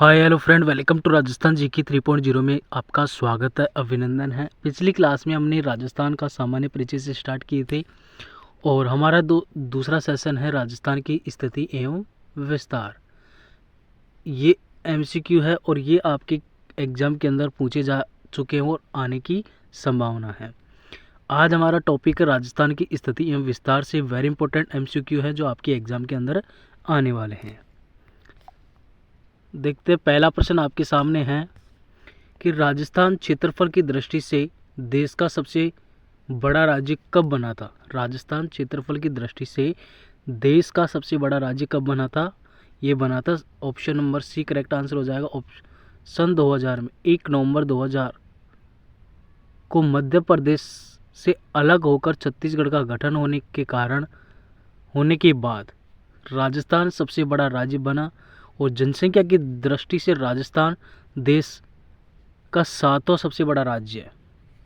Hi hello friend, welcome to Rajasthan GK 3.0 में आपका स्वागत है, अभिनंदन है। पिछली क्लास में हमने राजस्थान का सामान्य परिचय से स्टार्ट किए थे और हमारा दूसरा सेशन है राजस्थान की स्थिति एवं विस्तार। ये एमसीक्यू है और ये आपके एग्जाम के अंदर पूछे जा चुके हैं और आने की संभावना है। आज हमारा टॉपिक है राजस्थान की स्थिति एवं विस्तार से वेरी इंपॉर्टेंट एमसीक्यू है जो आपके एग्जाम के अंदर आने वाले हैं। देखते हैं, पहला प्रश्न आपके सामने है कि राजस्थान क्षेत्रफल की दृष्टि से देश का सबसे बड़ा राज्य कब बना था। राजस्थान क्षेत्रफल की दृष्टि से देश का सबसे बड़ा राज्य कब बना था। ये बना था, option number C correct answer हो जाएगा। सन 2000 में 1 नवंबर 2000 को मध्य प्रदेश से अलग होकर छत्तीसगढ़ का गठन होने के बाद राजस्थान सबसे बड़ा राज्य बना और जनसंख्या की दृष्टि से राजस्थान देश का 7वां सबसे बड़ा राज्य है।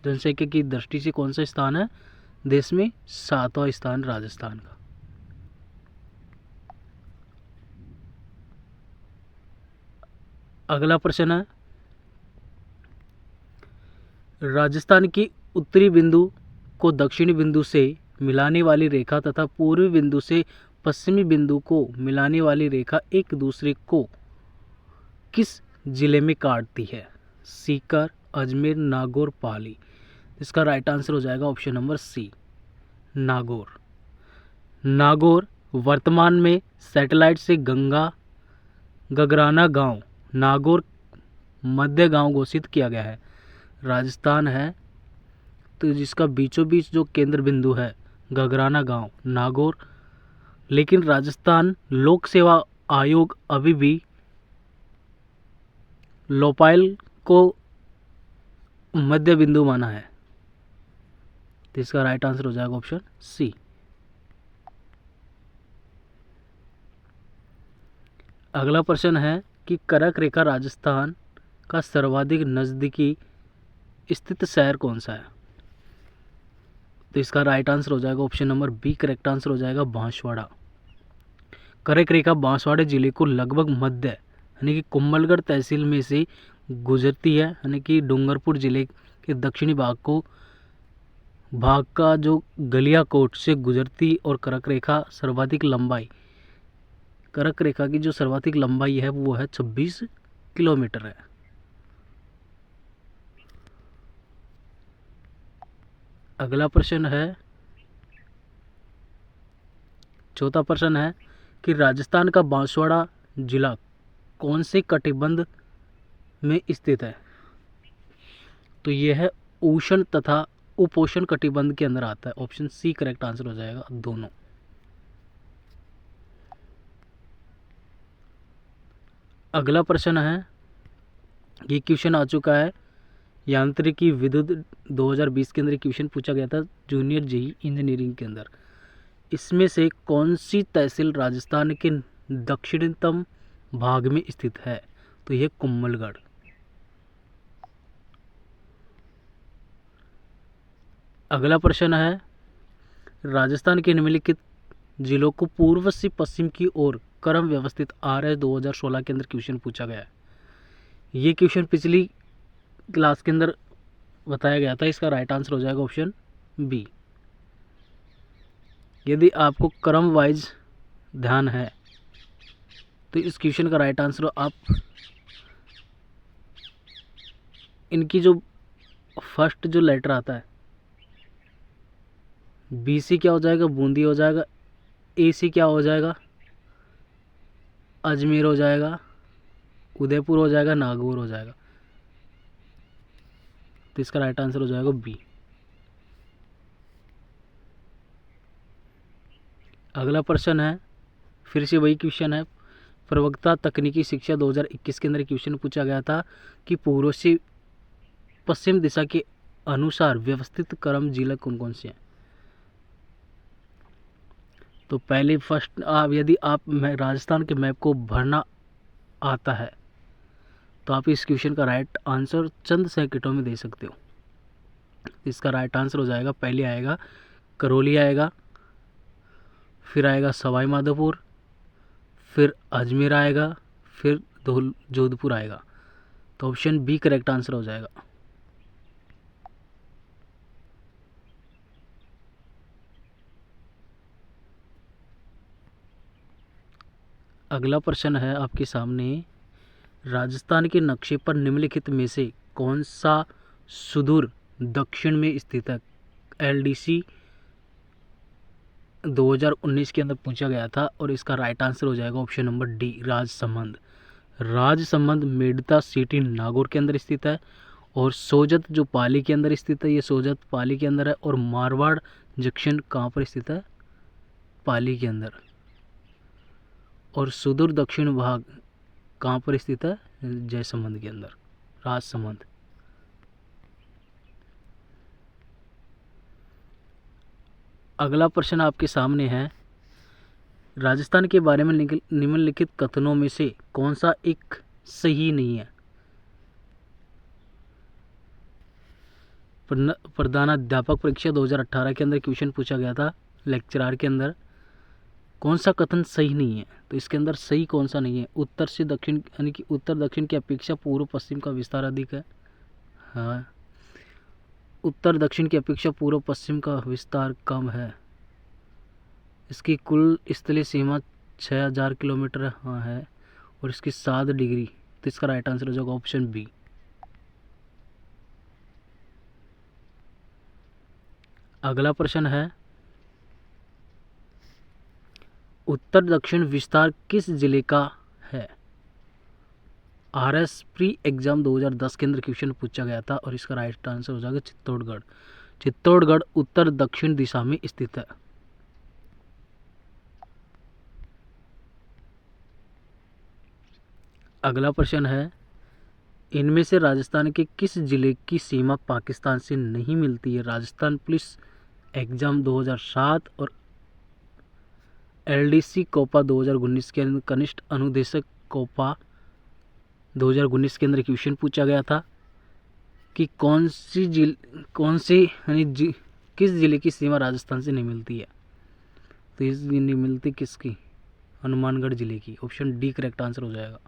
जनसंख्या की दृष्टि से कौन सा स्थान है देश में? 7वां स्थान राजस्थान का। अगला प्रश्न है, राजस्थान की उत्तरी बिंदु को दक्षिणी बिंदु से मिलाने वाली रेखा तथा पूर्वी बिंदु से पश्चिमी बिंदु को मिलाने वाली रेखा एक दूसरे को किस जिले में काटती है? सीकर, अजमेर, नागौर, पाली। इसका राइट आंसर हो जाएगा option number C, Nagaur. Nagaur वर्तमान में सैटेलाइट से गगराना गांव नागौर मध्य गांव घोषित किया गया है। राजस्थान है तो जिसका बीचों बीच जो केंद्र बिंदु है गगराना गांव नागौर, लेकिन राजस्थान लोक सेवा आयोग अभी भी लोपाइल को मध्य बिंदु माना है। तो इसका राइट आंसर हो जाएगा ऑप्शन सी। अगला प्रश्न है कि कर्क रेखा राजस्थान का सर्वाधिक नजदीकी स्थित शहर कौन सा है? तो इसका राइट आंसर हो जाएगा option number B correct answer हो जाएगा बांसवाड़ा। कर्क रेखा बांसवाड़ा जिले को लगभग मध्य यानी कि कुंभलगढ़ तहसील में से गुजरती है, यानी कि डूंगरपुर जिले के दक्षिणी भाग का जो गलियाकोट से गुजरती और कर्क रेखा की जो सर्वाधिक लंबाई है वो है 26 किलोमीटर है। अगला प्रश्न है, चौथा प्रश्न है कि राजस्थान का बांसवाड़ा जिला कौन से कटिबंध में स्थित है? तो यह है उष्ण तथा उपोष्ण कटिबंध के अंदर आता है। ऑप्शन सी करेक्ट आंसर हो जाएगा दोनों। अगला प्रश्न है, ये क्वेश्चन आ चुका है यांत्रिकी विद्युत 2020 के अंदर क्वेश्चन पूछा गया था जूनियर जेई इंजीनियरिंग के अंदर। इसमें से कौन सी तहसील राजस्थान के दक्षिणतम भाग में स्थित है? तो यह कुंभलगढ़। अगला प्रश्न है, राजस्थान के निम्नलिखित जिलों को पूर्व से पश्चिम की ओर क्रम व्यवस्थित RS 2016 के अंदर क्वेश्चन पूछा गया है। ये क्वेश्चन पिछली क्लास के अंदर बताया गया था। इसका राइट आंसर हो जाएगा ऑप्शन बी। यदि आपको क्रम वाइज ध्यान है तो इस क्वेश्चन का राइट आंसर आप इनकी जो फर्स्ट जो लेटर आता है BC क्या हो जाएगा? बूंदी हो जाएगा। AC क्या हो जाएगा? अजमेर हो जाएगा। उदयपुर हो जाएगा। नागौर हो जाएगा। तो इसका राइट आंसर हो जाएगा बी। अगला प्रश्न है, फिर से वही क्वेश्चन है, प्रवक्ता तकनीकी शिक्षा 2021 के अंदर क्वेश्चन पूछा गया था कि पूर्व से पश्चिम दिशा के अनुसार व्यवस्थित क्रम जिला कौन कौन से हैं? तो पहले फर्स्ट यदि आप राजस्थान के मैप को भरना आता है तो आप इस क्वेश्चन का राइट आंसर चंद सेकंडों में दे सकते हो। इसका राइट आंसर हो जाएगा, पहले आएगा करौली आएगा, फिर आएगा सवाई माधोपुर, फिर अजमेर आएगा, फिर जोधपुर आएगा। तो ऑप्शन बी करेक्ट आंसर हो जाएगा। अगला प्रश्न है आपके सामने, राजस्थान के नक्शे पर निम्नलिखित में से कौन सा सुदूर दक्षिण में स्थित है? LDC 2019 के अंदर पूछा गया था और इसका राइट आंसर हो जाएगा option number D, Rajsamand. Rajsamand Merta city Nagaur के अंदर स्थित है और सोजत जो पाली के अंदर स्थित है, ये सोजत पाली के अंदर है। और मारवाड़ जंक्शन कहाँ पर स्थित है? पाली के अंदर। और सुदूर दक्षिण भाग कहाँ पर स्थित है? जयसमंद के अंदर, राजसमंद। अगला प्रश्न आपके सामने है, राजस्थान के बारे में निम्नलिखित कथनों में से कौन सा एक सही नहीं है? प्रधानाध्यापक परीक्षा 2018 के अंदर क्वेश्चन पूछा गया था लेक्चरार के अंदर, कौन सा कथन सही नहीं है? तो इसके अंदर सही कौन सा नहीं है? उत्तर से दक्षिण यानी कि उत्तर दक्षिण की अपेक्षा पूर्व पश्चिम का विस्तार अधिक है। हाँ, उत्तर दक्षिण की अपेक्षा पूर्व पश्चिम का विस्तार कम है। इसकी कुल स्थलीय सीमा 6000 किलोमीटर हाँ है और इसकी 7 डिग्री। तो इसका राइट आंसर हो जाएगा ऑप्शन बी। अगला प्रश्न है, उत्तर दक्षिण विस्तार किस जिले का है? RS प्री एग्जाम 2010 के अंदर क्वेश्चन पूछा गया था और इसका राइट आंसर हो जाएगा चित्तौड़गढ़। चित्तौड़गढ़ उत्तर दक्षिण दिशा में स्थित है। अगला प्रश्न है, इनमें से राजस्थान के किस जिले की सीमा पाकिस्तान से नहीं मिलती है? राजस्थान पुलिस एग्जाम 2007 और LDC कोपा 2019 के अंदर कनिष्ठ अनुदेशक कोपा 2019 के अंदर क्वेश्चन पूछा गया था कि किस जिले की सीमा राजस्थान से नहीं मिलती है? तो इस नहीं मिलती किसकी? हनुमानगढ़ जिले की। ऑप्शन डी करेक्ट आंसर हो जाएगा।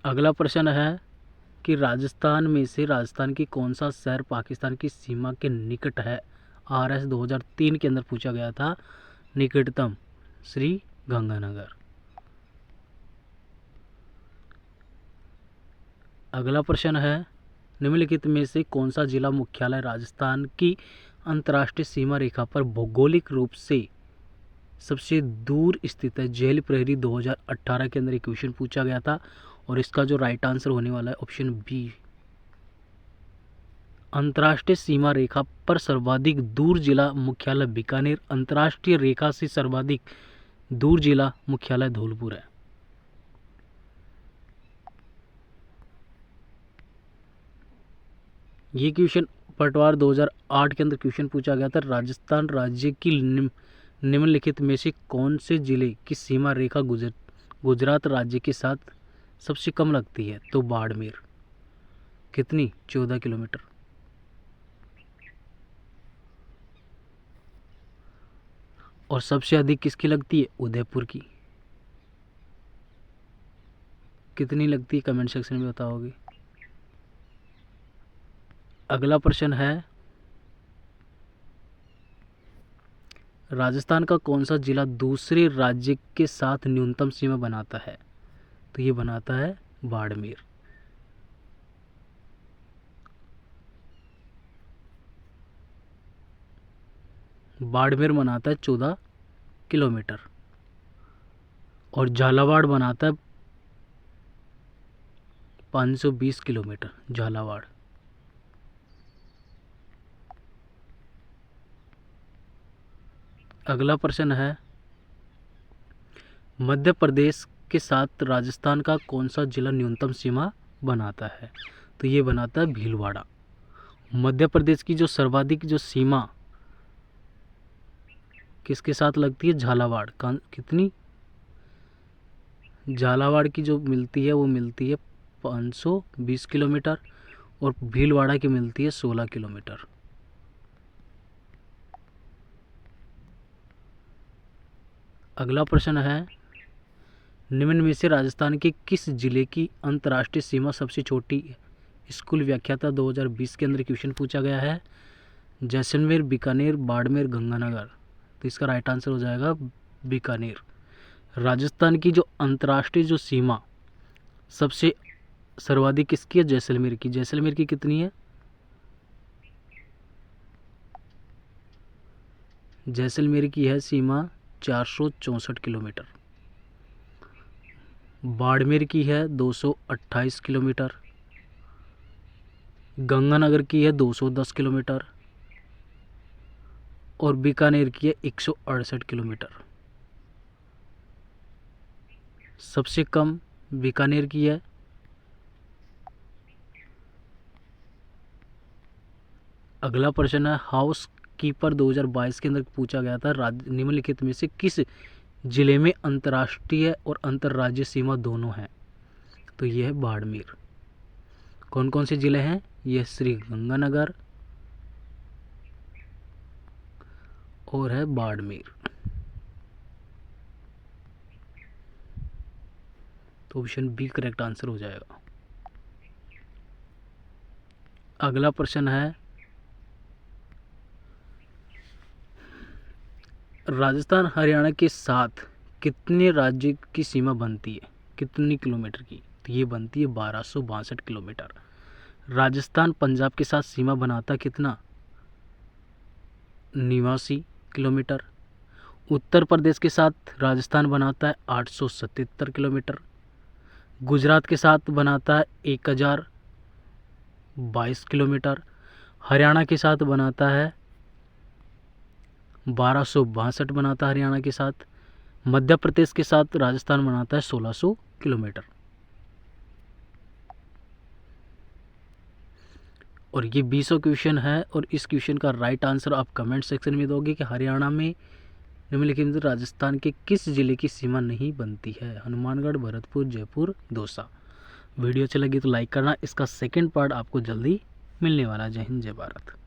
अगला प्रश्न है कि राजस्थान में से राजस्थान की कौन सा शहर पाकिस्तान की सीमा के निकट है? RS 2003 के अंदर पूछा गया था। निकटतम श्री गंगानगर। अगला प्रश्न है, निम्नलिखित में से कौन सा जिला मुख्यालय राजस्थान की अंतर्राष्ट्रीय सीमा रेखा पर भौगोलिक रूप से सबसे दूर स्थित है? जेल प्रहरी 2018 के अंदर एक क्वेश्चन पूछा गया था और इसका जो राइट आंसर होने वाला है ऑप्शन बी। अंतर्राष्ट्रीय सीमा रेखा पर सर्वाधिक दूर जिला मुख्यालय बीकानेर। अंतर्राष्ट्रीय रेखा से सर्वाधिक दूर जिला मुख्यालय धौलपुर है। ये क्वेश्चन पटवार 2008 के अंदर क्वेश्चन पूछा गया था। राजस्थान राज्य की निम्नलिखित में से कौन से जिले की सीमा रेखा गुजरात राज्य के साथ सबसे कम लगती है? तो बाड़मेर। कितनी? 14 किलोमीटर। और सबसे अधिक किसकी लगती है? उदयपुर की। कितनी लगती है? कमेंट सेक्शन में बताओगे। अगला प्रश्न है, राजस्थान का कौन सा जिला दूसरे राज्य के साथ न्यूनतम सीमा बनाता है? तो ये बनाता है बाड़मेर। बाड़मेर बनाता है 14 किलोमीटर और झालावाड़ बनाता है 520 किलोमीटर। झालावाड़। अगला प्रश्न है, मध्य प्रदेश के साथ राजस्थान का कौन सा जिला न्यूनतम सीमा बनाता है? तो ये बनाता है भीलवाड़ा। मध्य प्रदेश की जो सर्वाधिक जो सीमा किसके साथ लगती है? झालावाड़। कितनी? झालावाड़ की जो मिलती है वो मिलती है 520 किलोमीटर और भीलवाड़ा की मिलती है 16 किलोमीटर। अगला प्रश्न है, निम्न में से राजस्थान के किस जिले की अंतर्राष्ट्रीय सीमा सबसे छोटी है? स्कूल व्याख्याता 2020 के अंदर क्वेश्चन पूछा गया है। जैसलमेर, बीकानेर, बाड़मेर, गंगानगर। तो इसका राइट आंसर हो जाएगा बीकानेर। राजस्थान की जो अंतर्राष्ट्रीय जो सीमा सबसे सर्वाधिक किसकी है? जैसलमेर की। जैसलमेर की कितनी है? जैसलमेर की है सीमा 464 किलोमीटर। बाड़मेर की है 228 किलोमीटर। गंगानगर की है 210 किलोमीटर और बीकानेर की है 168 किलोमीटर। सबसे कम बीकानेर की है। अगला प्रश्न है, हाउस कीपर 2022 के अंदर पूछा गया था, निम्नलिखित में से किस जिले में अंतर्राष्ट्रीय और अंतर्राज्यीय सीमा दोनों हैं? तो यह है बाड़मेर। कौन कौन से जिले हैं? यह श्री गंगानगर और है बाड़मेर। तो ऑप्शन बी करेक्ट आंसर हो जाएगा। अगला प्रश्न है, राजस्थान हरियाणा के साथ कितने राज्य की सीमा बनती है? कितनी किलोमीटर की? तो ये बनती है 1262 किलोमीटर। राजस्थान पंजाब के साथ सीमा बनाता कितना? 89 किलोमीटर। उत्तर प्रदेश के साथ राजस्थान बनाता है 877 किलोमीटर। गुजरात के साथ बनाता है 1022 किलोमीटर। हरियाणा के साथ बनाता है 1262 बनाता है हरियाणा के साथ। मध्य प्रदेश के साथ राजस्थान बनाता है 1600 किलोमीटर। और ये 20 क्वेश्चन है और इस क्वेश्चन का राइट आंसर आप कमेंट सेक्शन में दोगे कि हरियाणा में निम्नलिखित में राजस्थान के किस जिले की सीमा नहीं बनती है? हनुमानगढ़, भरतपुर, जयपुर, दौसा। वीडियो अच्छी लगी तो लाइक करना। इसका सेकंड पार्ट आपको जल्दी मिलने वाला है। जय हिंद, जय भारत।